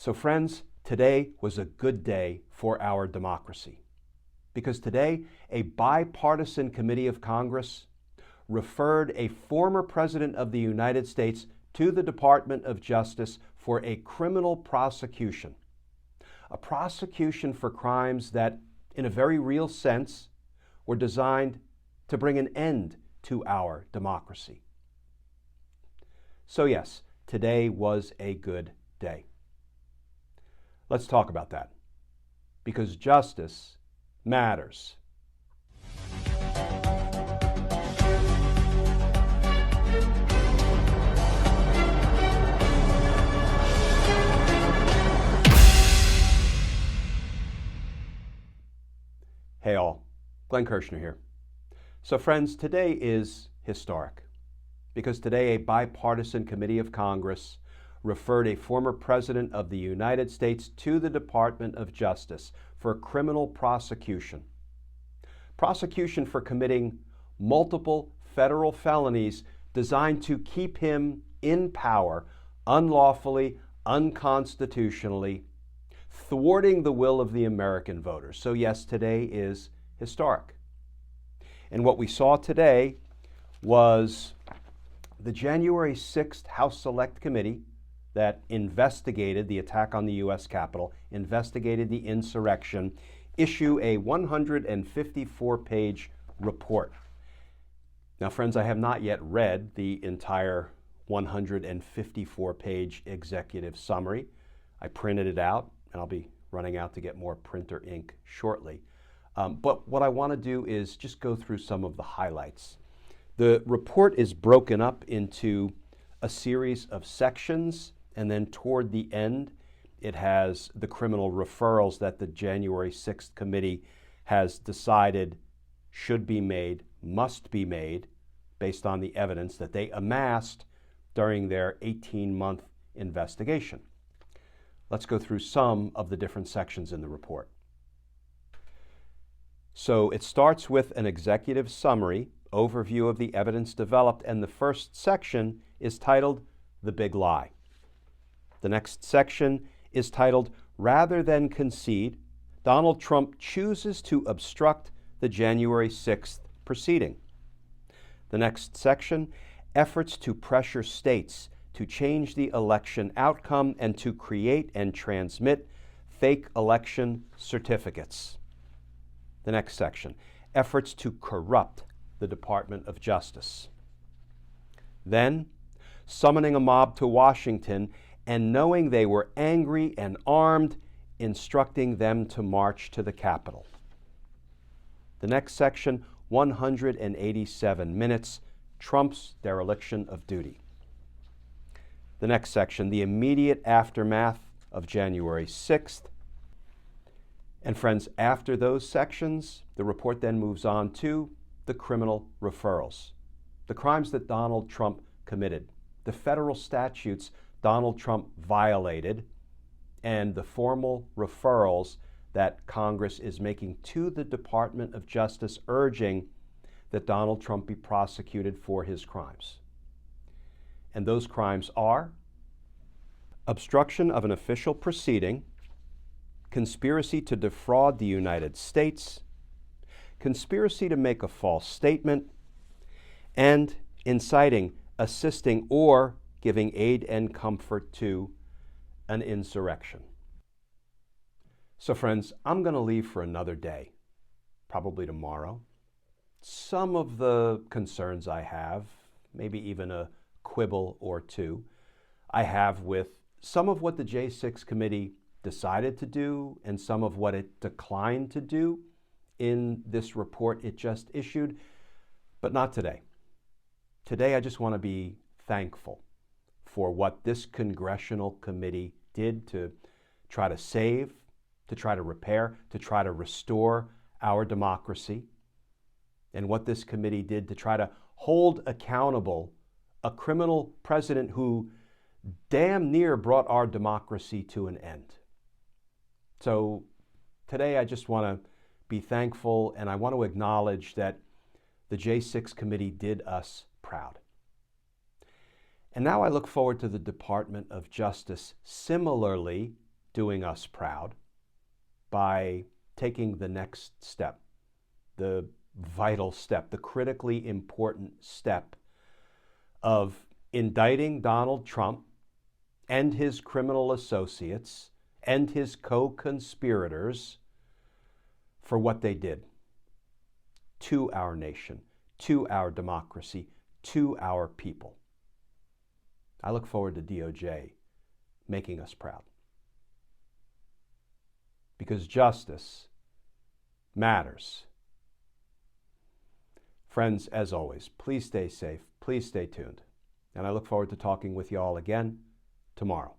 So friends, today was a good day for our democracy, because today a bipartisan committee of Congress referred a former president of the United States to the Department of Justice for a criminal prosecution. A prosecution for crimes that, in a very real sense, were designed to bring an end to our democracy. So yes, today was a good day. Let's talk about that, because justice matters. Hey all, Glenn Kirshner here. So friends, today is historic, because today a bipartisan committee of Congress referred a former president of the United States to the Department of Justice for criminal prosecution. Prosecution for committing multiple federal felonies designed to keep him in power unlawfully, unconstitutionally, thwarting the will of the American voters. So yes, today is historic. And what we saw today was the January 6th House Select Committee that investigated the attack on the U.S. Capitol, investigated the insurrection, issue a 154-page report. Now, friends, I have not yet read the entire 154-page executive summary. I printed it out, and I'll be running out to get more printer ink shortly. But what I want to do is just go through some of the highlights. The report is broken up into a series of sections, and then toward the end, it has the criminal referrals that the January 6th committee has decided should be made, must be made, based on the evidence that they amassed during their 18-month investigation. Let's go through some of the different sections in the report. So it starts with an executive summary, overview of the evidence developed, and the first section is titled The Big Lie. The next section is titled Rather Than Concede, Donald Trump Chooses to Obstruct the January 6th Proceeding. The next section, Efforts to Pressure States to Change the Election Outcome and to Create and Transmit Fake Election Certificates. The next section, Efforts to Corrupt the Department of Justice. Then, Summoning a Mob to Washington and knowing they were angry and armed, instructing them to march to the Capitol. The next section, 187 minutes, Trump's dereliction of duty. The next section, the immediate aftermath of January 6th. And friends, after those sections, the report then moves on to the criminal referrals, the crimes that Donald Trump committed, the federal statutes Donald Trump violated, and the formal referrals that Congress is making to the Department of Justice, urging that Donald Trump be prosecuted for his crimes. And those crimes are obstruction of an official proceeding, conspiracy to defraud the United States, conspiracy to make a false statement, and inciting, assisting, or giving aid and comfort to an insurrection. So friends, I'm going to leave for another day, probably tomorrow. Some of the concerns I have, maybe even a quibble or two, I have with some of what the J6 committee decided to do and some of what it declined to do in this report it just issued, but not today. Today, I just want to be thankful for what this congressional committee did to try to save, to try to repair, to try to restore our democracy, and what this committee did to try to hold accountable a criminal president who damn near brought our democracy to an end. So today I just want to be thankful, and I want to acknowledge that the J6 committee did us proud. And now I look forward to the Department of Justice similarly doing us proud by taking the next step, the vital step, the critically important step of indicting Donald Trump and his criminal associates and his co-conspirators for what they did to our nation, to our democracy, to our people. I look forward to DOJ making us proud. Because justice matters. Friends, as always, please stay safe, please stay tuned, and I look forward to talking with you all again tomorrow.